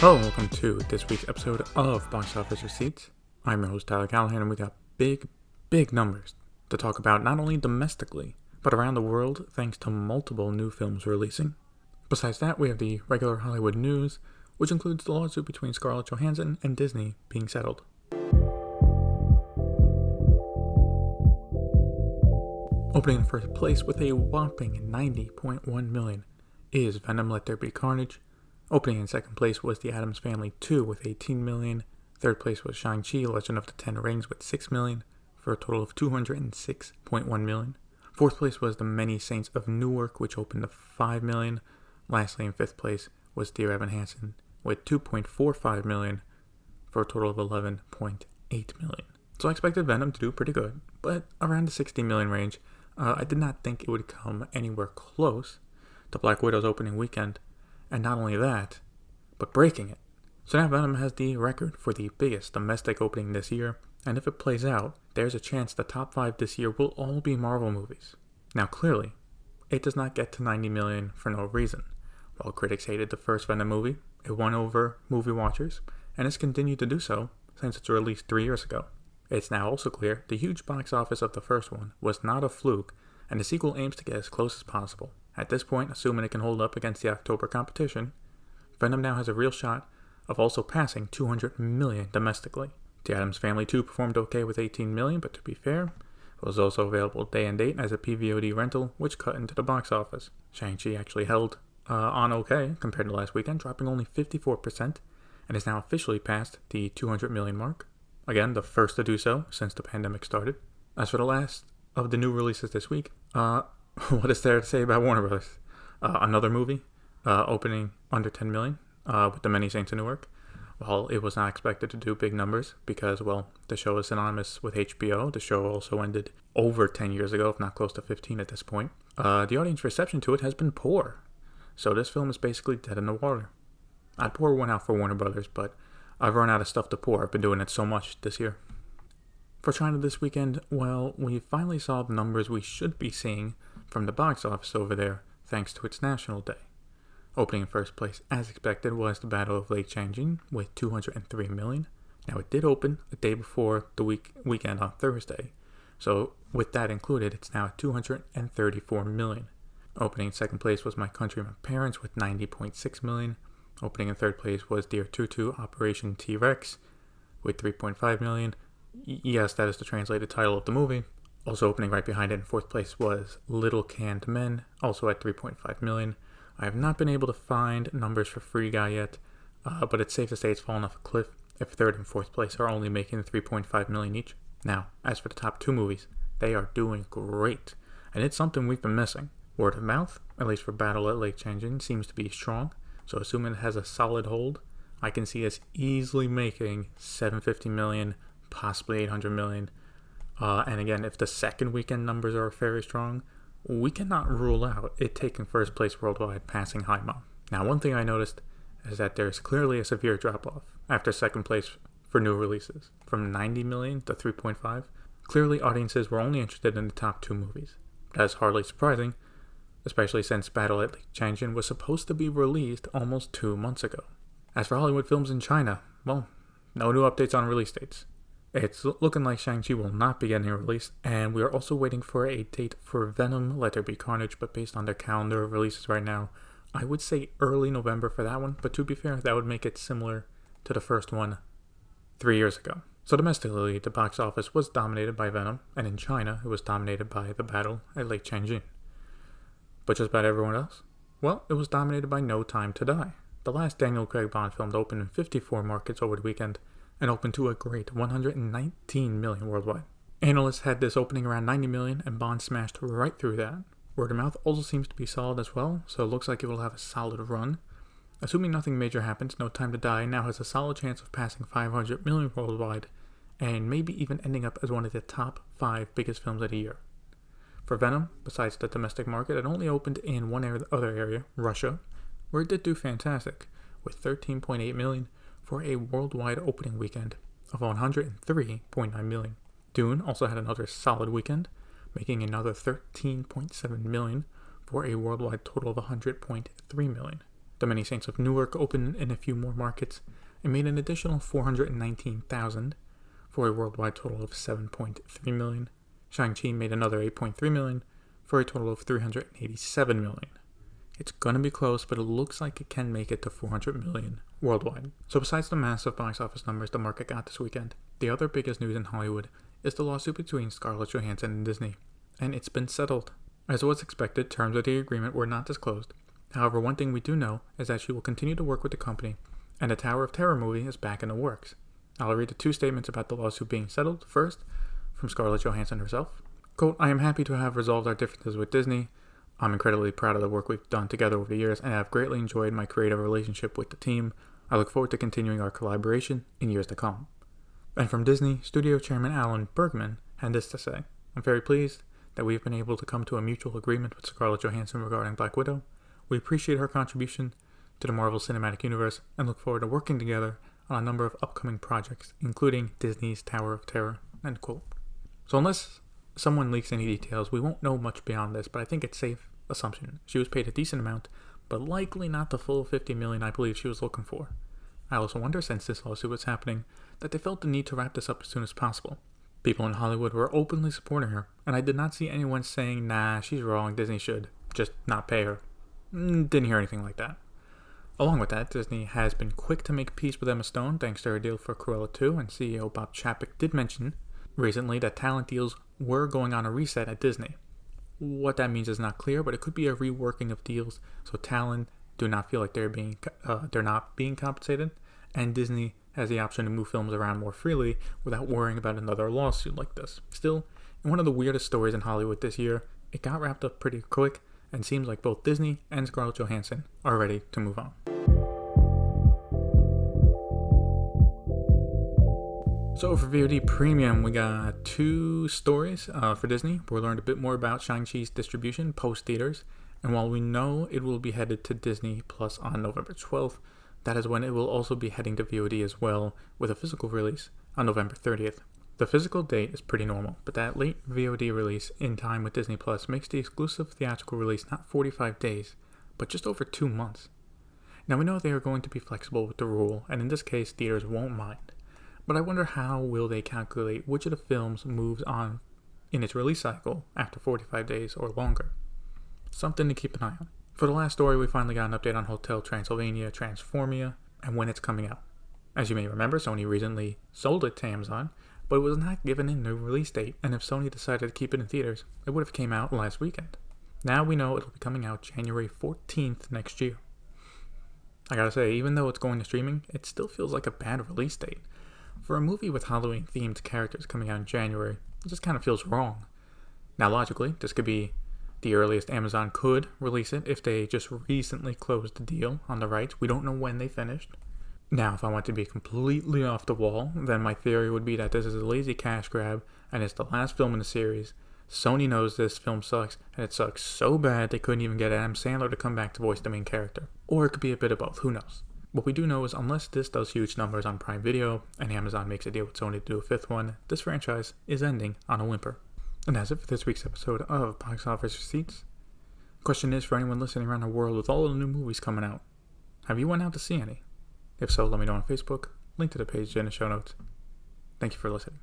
Hello and welcome to this week's episode of Box Office Receipts. I'm your host Tyler Callahan, and we got big numbers to talk about not only domestically, but around the world thanks to multiple new films releasing. Besides that, we have the regular Hollywood news, which includes the lawsuit between Scarlett Johansson and Disney being settled. Opening in first place with a whopping 90.1 million is Venom: Let There Be Carnage. Opening in second place was The Addams Family 2 with 18 million. Third place was Shang-Chi: Legend of the Ten Rings with 6 million, for a total of 206.1 million. Fourth place was The Many Saints of Newark, which opened to 5 million. Lastly, in fifth place was Dear Evan Hansen with 2.45 million, for a total of 11.8 million. So I expected Venom to do pretty good, but around the 60 million range. I did not think it would come anywhere close to Black Widow's opening weekend, and not only that, but breaking it. So now Venom has the record for the biggest domestic opening this year, and if it plays out, there's a chance the top 5 this year will all be Marvel movies. Now clearly, it does not get to 90 million for no reason. While critics hated the first Venom movie, it won over movie watchers, and has continued to do so since its release 3 years ago. It's now also clear the huge box office of the first one was not a fluke, and the sequel aims to get as close as possible. At this point, assuming it can hold up against the October competition, Venom now has a real shot of also passing 200 million domestically. The Addams Family 2 performed okay with 18 million, but to be fair, it was also available day and date as a PVOD rental, which cut into the box office. Shang-Chi actually held on okay compared to last weekend, dropping only 54%, and is now officially past the 200 million mark. Again, the first to do so since the pandemic started. As for the last of the new releases this week, what is there to say about Warner Bros.? Another movie opening under 10 million with The Many Saints of Newark. While it was not expected to do big numbers because, well, the show is synonymous with HBO. The show also ended over 10 years ago, if not close to 15 at this point. The audience reception to it has been poor. So this film is basically dead in the water. I'd pour one out for Warner Brothers, but I've run out of stuff to pour. I've been doing it so much this year. For China this weekend, well, we finally saw the numbers we should be seeing from the box office over there, thanks to its National Day. Opening in first place, as expected, was the Battle of Lake Changjin with 203 million. Now, it did open a day before the weekend on Thursday, so with that included, it's now at 234 million. Opening in second place was My Country, My Parents with 90.6 million. Opening in third place was Dear Tutu: Operation T-Rex with 3.5 million. Yes, that is the translated title of the movie. Also opening right behind it in fourth place was Little Canned Men, also at 3.5 million. I have not been able to find numbers for Free Guy yet, but it's safe to say it's fallen off a cliff if third and fourth place are only making 3.5 million each. Now, as for the top 2 movies, they are doing great, and it's something we've been missing. Word of mouth, at least for Battle at Lake Changjin, seems to be strong. So assuming it has a solid hold, I can see us easily making 750 million, possibly 800 million. And again, if the second weekend numbers are very strong, we cannot rule out it taking first place worldwide, passing Haimon. Now, one thing I noticed is that there's clearly a severe drop-off after second place for new releases, from 90 million to 3.5. Clearly, audiences were only interested in the top 2 movies. That's hardly surprising, especially since Battle at Lake Changjin was supposed to be released almost 2 months ago. As for Hollywood films in China, well, no new updates on release dates. It's looking like Shang-Chi will not be getting released, and we are also waiting for a date for Venom: Let There Be Carnage, but based on their calendar of releases right now, I would say early November for that one, but to be fair, that would make it similar to the first one 3 years ago. So domestically, the box office was dominated by Venom, and in China, it was dominated by the Battle at Lake Changjin. But just about everyone else? Well, it was dominated by No Time to Die. The last Daniel Craig Bond film to open in 54 markets over the weekend and opened to a great 119 million worldwide. Analysts had this opening around 90 million, and Bond smashed right through that. Word of mouth also seems to be solid as well, so it looks like it will have a solid run. Assuming nothing major happens, No Time to Die now has a solid chance of passing 500 million worldwide, and maybe even ending up as one of the top 5 biggest films of the year. For Venom, besides the domestic market, it only opened in one other area, Russia, where it did do fantastic, with 13.8 million for a worldwide opening weekend of 103.9 million. Dune also had another solid weekend, making another 13.7 million for a worldwide total of 100.3 million. The Many Saints of Newark opened in a few more markets and made an additional $419,000 for a worldwide total of $7.3 million. Shang-Chi made another $8.3 million for a total of $387 million. It's gonna be close, but it looks like it can make it to $400 million worldwide. So besides the massive box office numbers the market got this weekend, the other biggest news in Hollywood is the lawsuit between Scarlett Johansson and Disney, and it's been settled. As was expected, terms of the agreement were not disclosed. However, one thing we do know is that she will continue to work with the company, and the Tower of Terror movie is back in the works. I'll read the two statements about the lawsuit being settled. First, from Scarlett Johansson herself. Quote, "I am happy to have resolved our differences with Disney. I'm incredibly proud of the work we've done together over the years, and I have greatly enjoyed my creative relationship with the team. I look forward to continuing our collaboration in years to come." And from Disney, studio chairman Alan Bergman had this to say, "I'm very pleased that we've been able to come to a mutual agreement with Scarlett Johansson regarding Black Widow. We appreciate her contribution to the Marvel Cinematic Universe and look forward to working together on a number of upcoming projects, including Disney's Tower of Terror." End quote. So unless someone leaks any details, we won't know much beyond this, but I think it's safe assumption she was paid a decent amount, but likely not the full $50 million I believe she was looking for. I also wonder, since this lawsuit was happening, that they felt the need to wrap this up as soon as possible. People in Hollywood were openly supporting her, and I did not see anyone saying, "Nah, she's wrong, Disney should just not pay her." Didn't hear anything like that. Along with that, Disney has been quick to make peace with Emma Stone thanks to her deal for Cruella 2, and CEO Bob Chapek did mention recently that talent deals were going on a reset at Disney. What that means is not clear, but it could be a reworking of deals so talent do not feel like they're not being compensated, and Disney has the option to move films around more freely without worrying about another lawsuit like this. Still, in one of the weirdest stories in Hollywood this year, it got wrapped up pretty quick, and seems like both Disney and Scarlett Johansson are ready to move on. So for VOD Premium, we got two stories for Disney. We learned a bit more about Shang-Chi's distribution post-theaters, and while we know it will be headed to Disney Plus on November 12th, that is when it will also be heading to VOD as well, with a physical release on November 30th. The physical date is pretty normal, but that late VOD release in time with Disney Plus makes the exclusive theatrical release not 45 days, but just over 2 months. Now we know they are going to be flexible with the rule, and in this case theaters won't mind. But I wonder how will they calculate which of the films moves on in its release cycle after 45 days or longer. Something to keep an eye on. For the last story, we finally got an update on Hotel Transylvania, Transformania, and when it's coming out. As you may remember, Sony recently sold it to Amazon, but it was not given a new release date, and if Sony decided to keep it in theaters, it would have came out last weekend. Now we know it'll be coming out January 14th next year. I gotta say, even though it's going to streaming, it still feels like a bad release date. For a movie with Halloween-themed characters coming out in January, it just kind of feels wrong. Now logically, this could be the earliest Amazon could release it if they just recently closed the deal on the rights. We don't know when they finished. Now, if I want to be completely off the wall, then my theory would be that this is a lazy cash grab, and it's the last film in the series. Sony knows this film sucks, and it sucks so bad they couldn't even get Adam Sandler to come back to voice the main character. Or it could be a bit of both, who knows. What we do know is unless this does huge numbers on Prime Video, and Amazon makes a deal with Sony to do a fifth one, this franchise is ending on a whimper. And that's it for this week's episode of Box Office Receipts. Question is, for anyone listening around the world with all of the new movies coming out, have you went out to see any? If so, let me know on Facebook. Link to the page in the show notes. Thank you for listening.